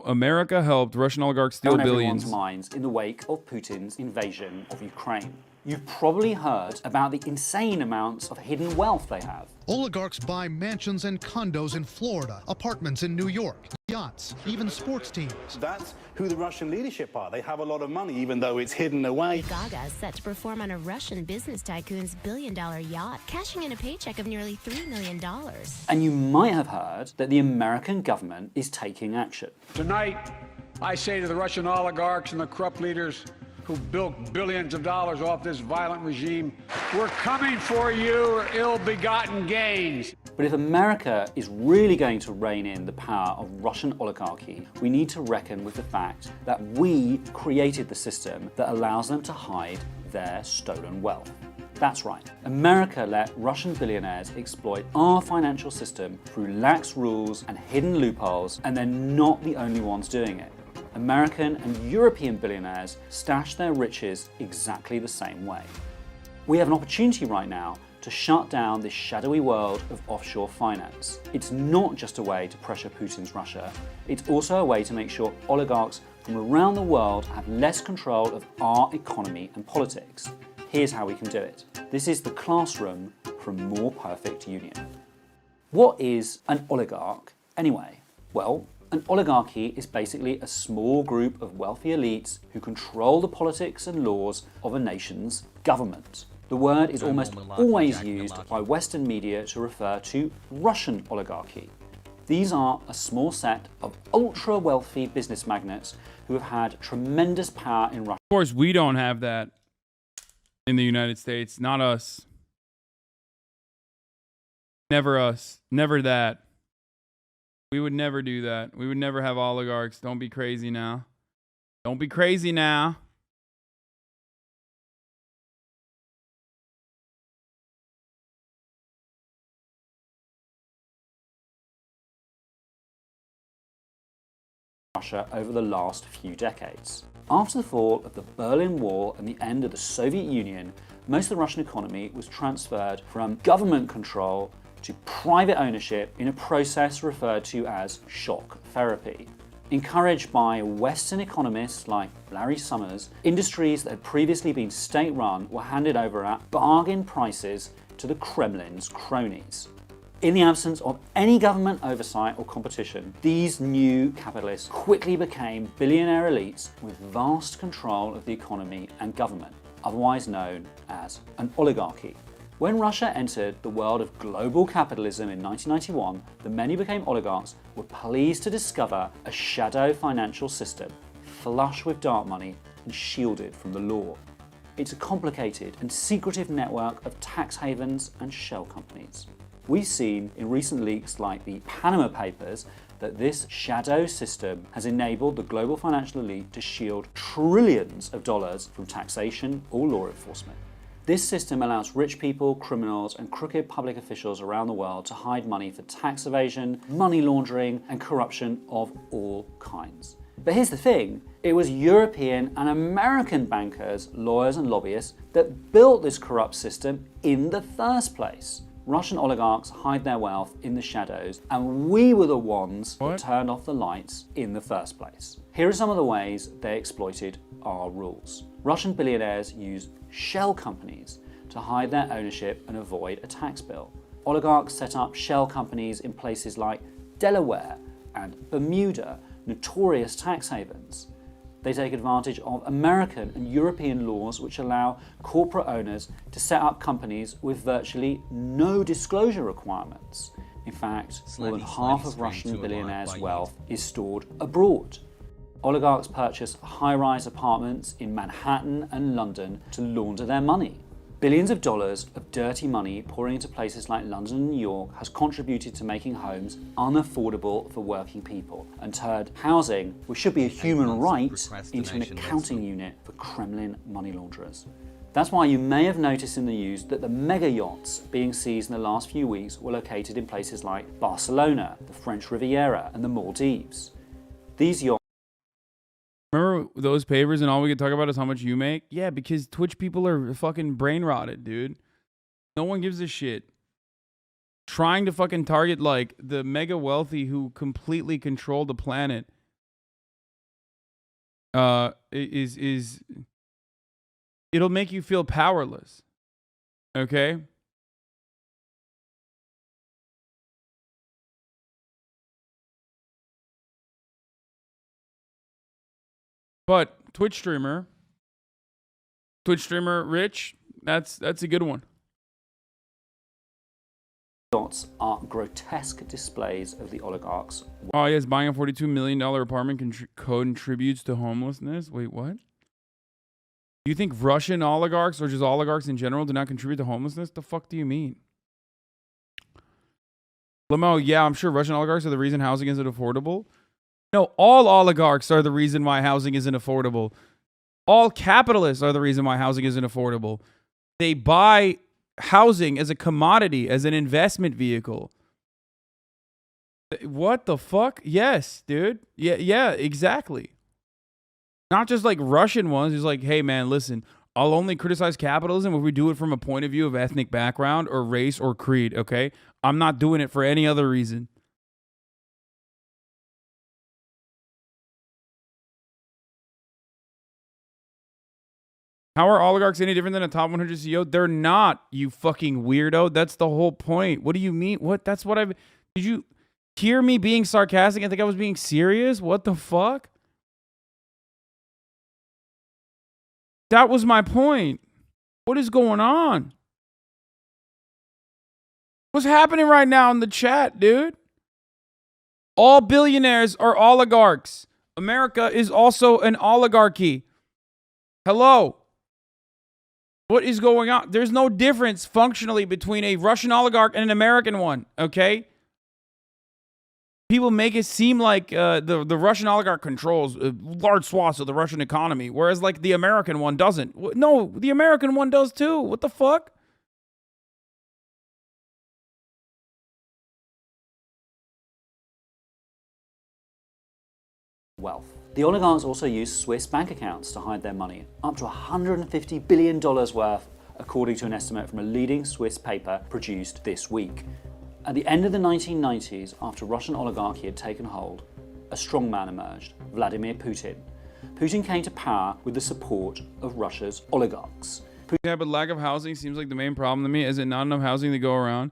America helped Russian oligarchs steal on everyone's billions. minds in the wake of Putin's invasion of Ukraine. You've probably heard about the insane amounts of hidden wealth they have. Oligarchs buy mansions and condos in Florida, apartments in New York, yachts, even sports teams. That's who the Russian leadership are. They have a lot of money, even though it's hidden away. Gaga is set to perform on a Russian business tycoon's billion-dollar yacht, cashing in a paycheck of nearly $3 million. And you might have heard that the American government is taking action. Tonight, I say to the Russian oligarchs and the corrupt leaders who built billions of dollars off this violent regime, we're coming for your ill-begotten gains. But if America is really going to rein in the power of Russian oligarchy, we need to reckon with the fact that we created the system that allows them to hide their stolen wealth. That's right. America let Russian billionaires exploit our financial system through lax rules and hidden loopholes, and they're not the only ones doing it. American and European billionaires stash their riches exactly the same way. We have an opportunity right now to shut down this shadowy world of offshore finance. It's not just a way to pressure Putin's Russia, it's also a way to make sure oligarchs from around the world have less control of our economy and politics. Here's how we can do it. This is the classroom for a more perfect union. What is an oligarch anyway? Well, an oligarchy is basically a small group of wealthy elites who control the politics and laws of a nation's government. The word is almost always used by Western media to refer to Russian oligarchy. These are a small set of ultra-wealthy business magnates who have had tremendous power in Russia. Of course, we don't have that in the United States. Not us. Never us. Never that. We would never do that. We would never have oligarchs. Don't be crazy now. Don't be crazy now. Russia over the last few decades. After the fall of the Berlin Wall and the end of the Soviet Union, most of the Russian economy was transferred from government control to private ownership in a process referred to as shock therapy. Encouraged by Western economists like Larry Summers, industries that had previously been state-run were handed over at bargain prices to the Kremlin's cronies. In the absence of any government oversight or competition, these new capitalists quickly became billionaire elites with vast control of the economy and government, otherwise known as an oligarchy. When Russia entered the world of global capitalism in 1991, the men who became oligarchs were pleased to discover a shadow financial system, flush with dark money and shielded from the law. It's a complicated and secretive network of tax havens and shell companies. We've seen in recent leaks like the Panama Papers that this shadow system has enabled the global financial elite to shield trillions of dollars from taxation or law enforcement. This system allows rich people, criminals, and crooked public officials around the world to hide money for tax evasion, money laundering, and corruption of all kinds. But here's the thing, it was European and American bankers, lawyers, and lobbyists that built this corrupt system in the first place. Russian oligarchs hide their wealth in the shadows, and we were the ones that turned off the lights in the first place. Here are some of the ways they exploited our rules. Russian billionaires use shell companies to hide their ownership and avoid a tax bill. Oligarchs set up shell companies in places like Delaware and Bermuda, notorious tax havens. They take advantage of American and European laws which allow corporate owners to set up companies with virtually no disclosure requirements. In fact, more than half of Russian billionaires' wealth is stored abroad. Oligarchs purchase high-rise apartments in Manhattan and London to launder their money. Billions of dollars of dirty money pouring into places like London and New York has contributed to making homes unaffordable for working people and turned housing, which should be a human right, into an accounting unit for Kremlin money launderers. That's why you may have noticed in the news that the mega yachts being seized in the last few weeks were located in places like Barcelona, the French Riviera, and the Maldives. These yachts Remember those papers and all we could talk about is how much you make? Yeah, because Twitch people are fucking brain rotted, dude. No one gives a shit. Trying to fucking target like the mega wealthy who completely control the planet is it'll make you feel powerless. Okay? But Twitch streamer Rich, that's a good one. Dots are grotesque displays of the oligarchs. Oh, yes, buying a $42 million apartment contributes to homelessness. Wait, what? Do you think Russian oligarchs or just oligarchs in general do not contribute to homelessness? The fuck do you mean? Limo, yeah, I'm sure Russian oligarchs are the reason housing isn't affordable. No, all oligarchs are the reason why housing isn't affordable. All capitalists are the reason why housing isn't affordable. They buy housing as a commodity, as an investment vehicle. What the fuck? Yes, dude. Yeah, exactly. Not just like Russian ones. It's like, hey, man, listen, I'll only criticize capitalism if we do it from a point of view of ethnic background or race or creed, okay? I'm not doing it for any other reason. How are oligarchs any different than a top 100 CEO? They're not, you fucking weirdo. That's the whole point. What do you mean? What? That's what I've... Did you hear me being sarcastic? I think I was being serious. What the fuck? That was my point. What is going on? What's happening right now in the chat, dude? All billionaires are oligarchs. America is also an oligarchy. Hello. What is going on? There's no difference functionally between a Russian oligarch and an American one, okay? People make it seem like the Russian oligarch controls large swaths of the Russian economy, whereas like the American one doesn't. No, the American one does too. What the fuck? Wealth. The oligarchs also use Swiss bank accounts to hide their money, up to $150 billion worth, according to an estimate from a leading Swiss paper produced this week. At the end of the 1990s, after Russian oligarchy had taken hold, a strongman emerged, Vladimir Putin. Putin came to power with the support of Russia's oligarchs. Yeah, but lack of housing seems like the main problem to me. Is it not enough housing to go around?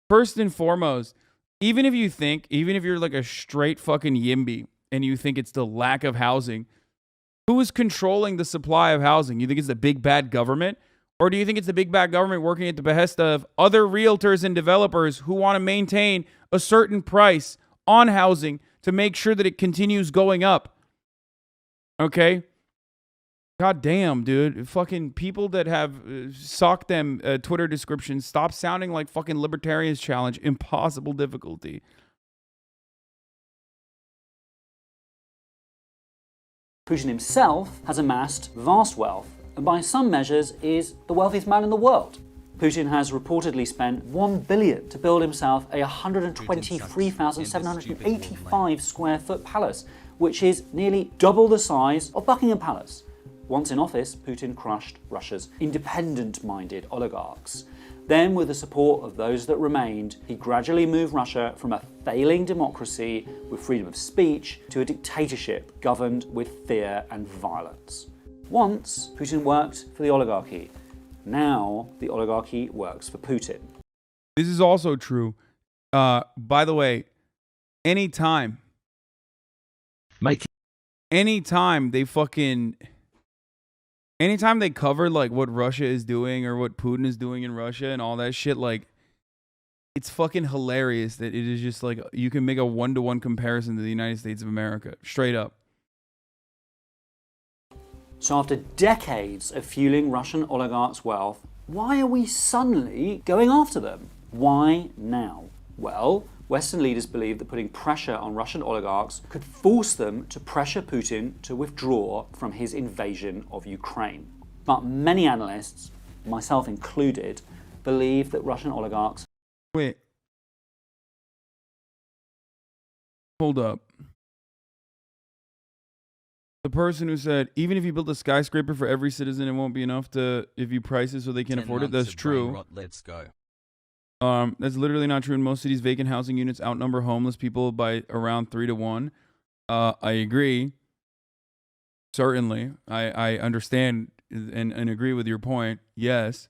First and foremost, even if you're like a straight fucking yimby, and you think it's the lack of housing, who is controlling the supply of housing? You think it's the big bad government? Or do you think it's the big bad government working at the behest of other realtors and developers who want to maintain a certain price on housing to make sure that it continues going up? Okay? God damn, dude. Fucking people that have socked them Twitter descriptions, stop sounding like fucking Libertarians Challenge. Impossible difficulty. Putin himself has amassed vast wealth, and by some measures is the wealthiest man in the world. Putin has reportedly spent $1 billion to build himself a 123,785 square foot palace, which is nearly double the size of Buckingham Palace. Once in office, Putin crushed Russia's independent-minded oligarchs. Then, with the support of those that remained, he gradually moved Russia from a failing democracy with freedom of speech to a dictatorship governed with fear and violence. Once, Putin worked for the oligarchy. Now, the oligarchy works for Putin. This is also true. By the way, anytime they cover like what Russia is doing or what Putin is doing in Russia and all that shit, like it's fucking hilarious that it is just like you can make a one-to-one comparison to the United States of America, straight up. So after decades of fueling Russian oligarchs' wealth, why are we suddenly going after them? Why now? Well, Western leaders believe that putting pressure on Russian oligarchs could force them to pressure Putin to withdraw from his invasion of Ukraine. But many analysts, myself included, believe that Russian oligarchs... Wait. Hold up. The person who said, even if you build a skyscraper for every citizen, it won't be enough to if you price it so they can afford it. That's true. Let's go. That's literally not true. In most cities, vacant housing units outnumber homeless people by around 3 to 1. I agree. certainly. I understand and agree with your point. Yes.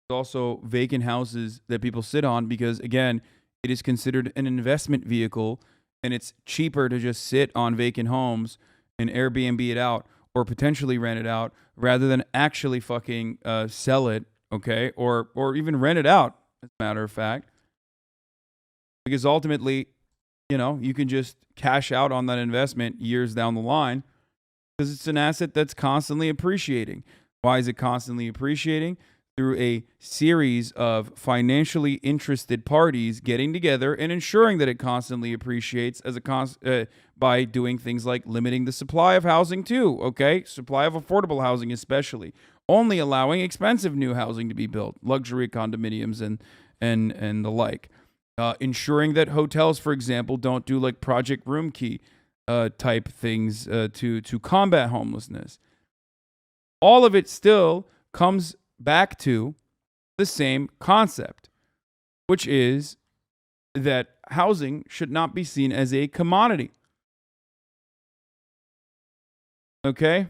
There's also vacant houses that people sit on because, again, it is considered an investment vehicle and it's cheaper to just sit on vacant homes and Airbnb it out or potentially rent it out rather than actually fucking sell it, okay? Or even rent it out, as a matter of fact. Because ultimately, you know, you can just cash out on that investment years down the line because it's an asset that's constantly appreciating. Why is it constantly appreciating? Through a series of financially interested parties getting together and ensuring that it constantly appreciates as by doing things like limiting the supply of housing too, okay? Supply of affordable housing especially. Only allowing expensive new housing to be built, luxury condominiums and the like. Ensuring that hotels, for example, don't do like Project Room Key type things to combat homelessness. All of it still comes back to the same concept, which is that housing should not be seen as a commodity. Okay?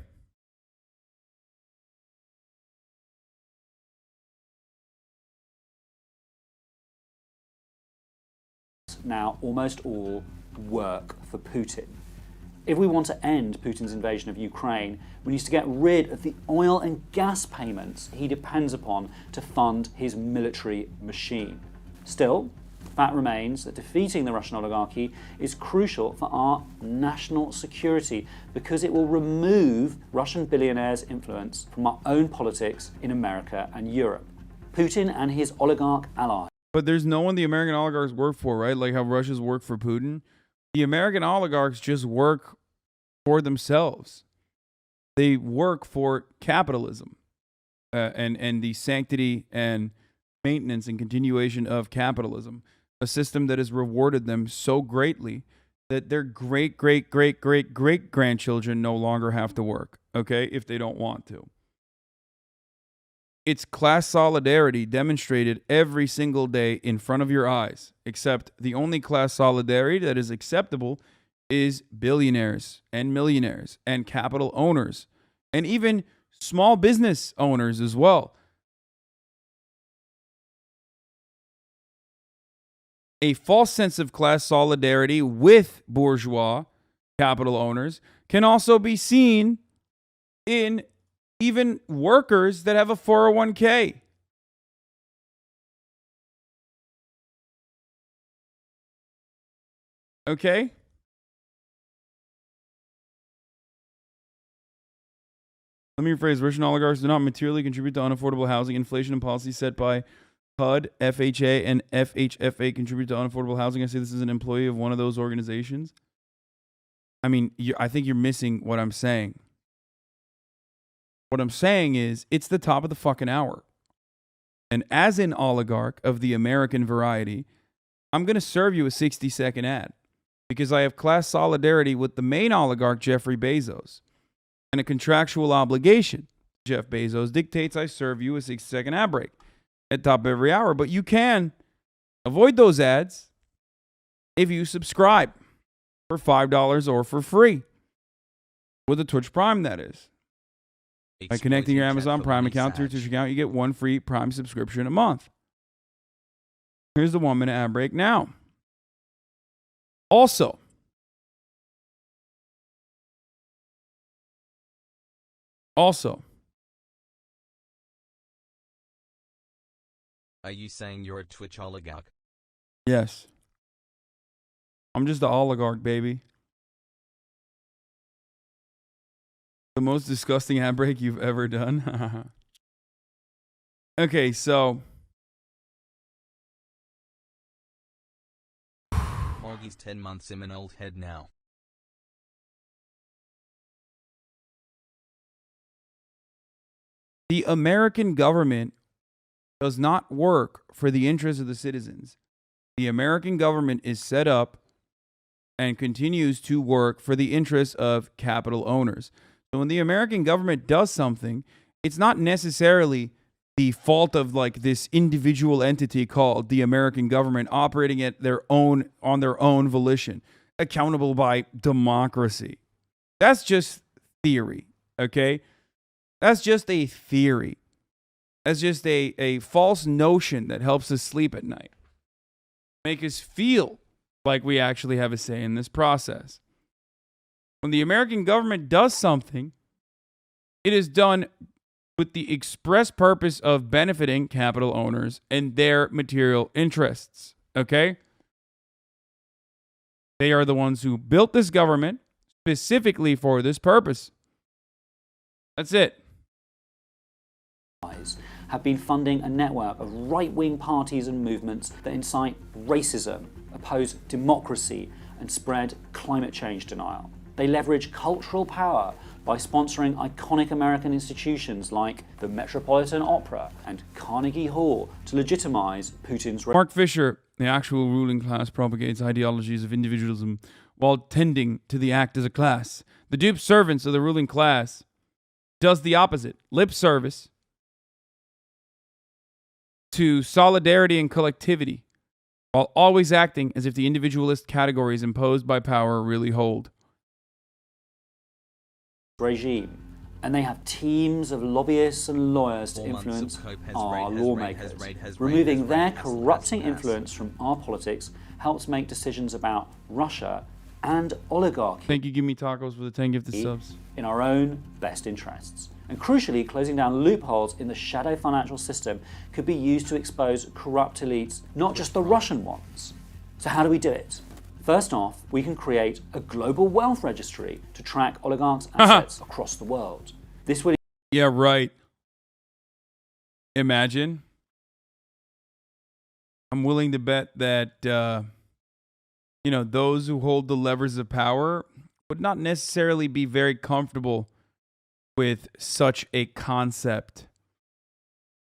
Now almost all work for Putin. If we want to end Putin's invasion of Ukraine, we need to get rid of the oil and gas payments he depends upon to fund his military machine. Still, the fact remains that defeating the Russian oligarchy is crucial for our national security because it will remove Russian billionaires' influence from our own politics in America and Europe. Putin and his oligarch allies. But there's no one the American oligarchs work for, right? Like how Russia's work for Putin. The American oligarchs just work for themselves. They work for capitalism and the sanctity and maintenance and continuation of capitalism, a system that has rewarded them so greatly that their great-great-great-great-great-grandchildren no longer have to work, okay, if they don't want to. It's class solidarity demonstrated every single day in front of your eyes, except the only class solidarity that is acceptable is billionaires and millionaires and capital owners and even small business owners as well. A false sense of class solidarity with bourgeois capital owners can also be seen in even workers that have a 401k. Okay? Let me rephrase. Russian oligarchs do not materially contribute to unaffordable housing. Inflation and policies set by HUD, FHA, and FHFA contribute to unaffordable housing. I say this is an employee of one of those organizations. I mean, I think you're missing what I'm saying. What I'm saying is, it's the top of the fucking hour. And as an oligarch of the American variety, I'm going to serve you a 60-second ad because I have class solidarity with the main oligarch, Jeffrey Bezos. And a contractual obligation, Jeff Bezos, dictates I serve you a 60-second ad break at the top of every hour. But you can avoid those ads if you subscribe for $5 or for free with a Twitch Prime, that is. By connecting your Amazon Prime account to your Twitch account, you get one free Prime subscription a month. Here's the 1-minute ad break now. Also, are you saying you're a Twitch oligarch? yes. I'm just an oligarch, baby. The most disgusting ad break you've ever done. Okay, so Morgie's 10 months in an old head now. the American government does not work for the interests of the citizens. The American government is set up and continues to work for the interests of capital owners. So when the American government does something, it's not necessarily the fault of like this individual entity called the American government operating at on their own volition, accountable by democracy. That's just theory. okay? That's just a theory. That's just a false notion that helps us sleep at night. Make us feel like we actually have a say in this process. When the American government does something, it is done with the express purpose of benefiting capital owners and their material interests, okay? They are the ones who built this government specifically for this purpose. That's it. Have been funding a network of right-wing parties and movements that incite racism, oppose democracy, and spread climate change denial. They leverage cultural power by sponsoring iconic American institutions like the Metropolitan Opera and Carnegie Hall to legitimize Putin's... Mark Fisher, the actual ruling class, propagates ideologies of individualism while tending to the act as a class. The dupe servants of the ruling class does the opposite. Lip service to solidarity and collectivity, while always acting as if the individualist categories imposed by power really hold. Regime, and they have teams of lobbyists and lawyers to influence our lawmakers. Removing their corrupting influence from our politics helps make decisions about Russia and oligarchy. Thank you, Give Me Tacos, for the 10 gifted subs. In our own best interests. And crucially, closing down loopholes in the shadow financial system could be used to expose corrupt elites, not just the Russian ones. So how do we do it? First off, we can create a global wealth registry to track oligarchs' assets across the world. This would... Yeah, right. Imagine. I'm willing to bet that, those who hold the levers of power would not necessarily be very comfortable with such a concept.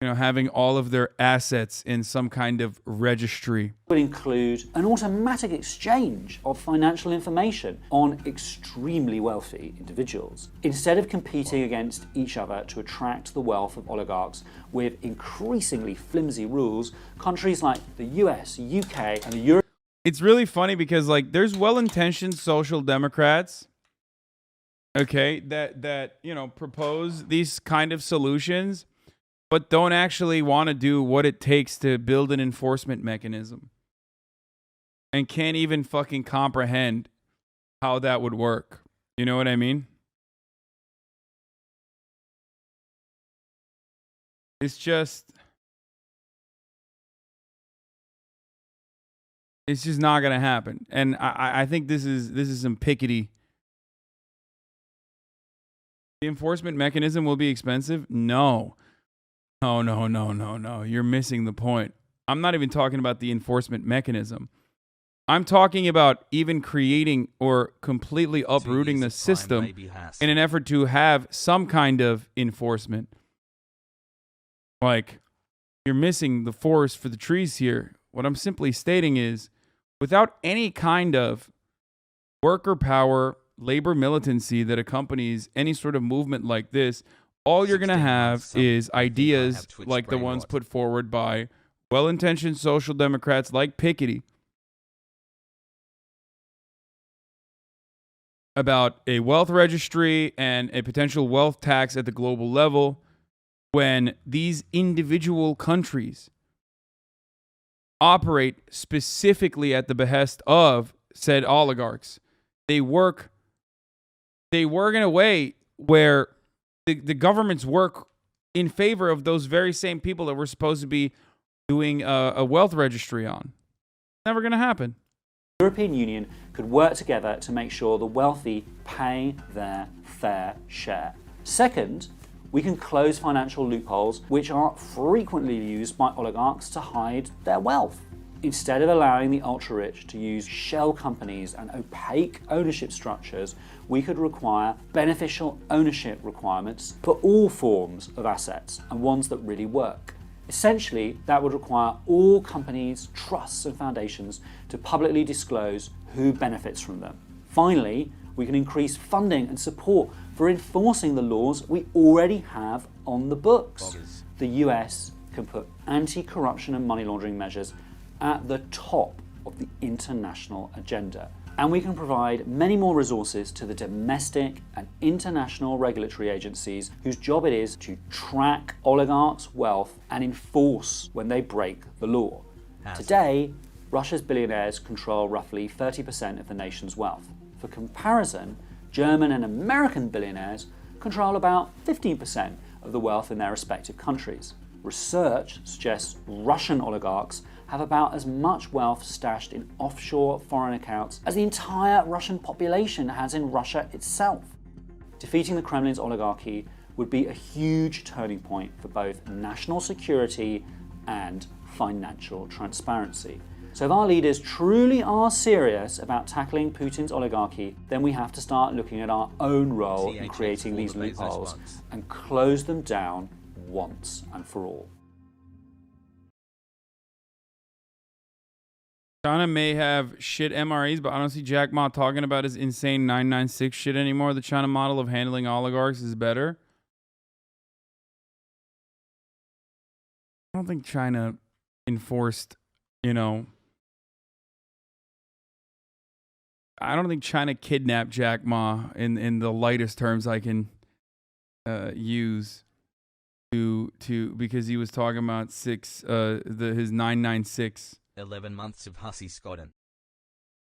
Having all of their assets in some kind of registry. Would include an automatic exchange of financial information on extremely wealthy individuals. Instead of competing against each other to attract the wealth of oligarchs with increasingly flimsy rules, countries like the US, UK, and the Euro... It's really funny because, there's well-intentioned social democrats, okay, that propose these kind of solutions, but don't actually want to do what it takes to build an enforcement mechanism. And can't even fucking comprehend how that would work. You know what I mean? It's just not going to happen. And I think this is some pickety. The enforcement mechanism will be expensive? No. No. You're missing the point. I'm not even talking about the enforcement mechanism. I'm talking about even creating or completely uprooting the system in an effort to have some kind of enforcement. You're missing the forest for the trees here. What I'm simply stating is, without any kind of worker power, labor militancy that accompanies any sort of movement like this, all you're going to have is ideas like the ones put forward by well-intentioned social democrats like Piketty about a wealth registry and a potential wealth tax at the global level, when these individual countries operate specifically at the behest of said oligarchs. They work in a way where the governments work in favor of those very same people that we're supposed to be doing a wealth registry on. Never going to happen. The European Union could work together to make sure the wealthy pay their fair share. Second, we can close financial loopholes which are frequently used by oligarchs to hide their wealth. Instead of allowing the ultra-rich to use shell companies and opaque ownership structures, we could require beneficial ownership requirements for all forms of assets and ones that really work. Essentially, that would require all companies, trusts and foundations to publicly disclose who benefits from them. Finally, we can increase funding and support for enforcing the laws we already have on the books. The US can put anti-corruption and money laundering measures at the top of the international agenda. And we can provide many more resources to the domestic and international regulatory agencies whose job it is to track oligarchs' wealth and enforce when they break the law. Today, Russia's billionaires control roughly 30% of the nation's wealth. For comparison, German and American billionaires control about 15% of the wealth in their respective countries. Research suggests Russian oligarchs have about as much wealth stashed in offshore foreign accounts as the entire Russian population has in Russia itself. Defeating the Kremlin's oligarchy would be a huge turning point for both national security and financial transparency. So if our leaders truly are serious about tackling Putin's oligarchy, then we have to start looking at our own role in creating these loopholes and close them down once and for all. China may have shit MREs, but I don't see Jack Ma talking about his insane 996 shit anymore. The China model of handling oligarchs is better. I don't think China enforced, I don't think China kidnapped Jack Ma in the lightest terms I can use to because he was talking about his 996. 11 months of hussy Scotland.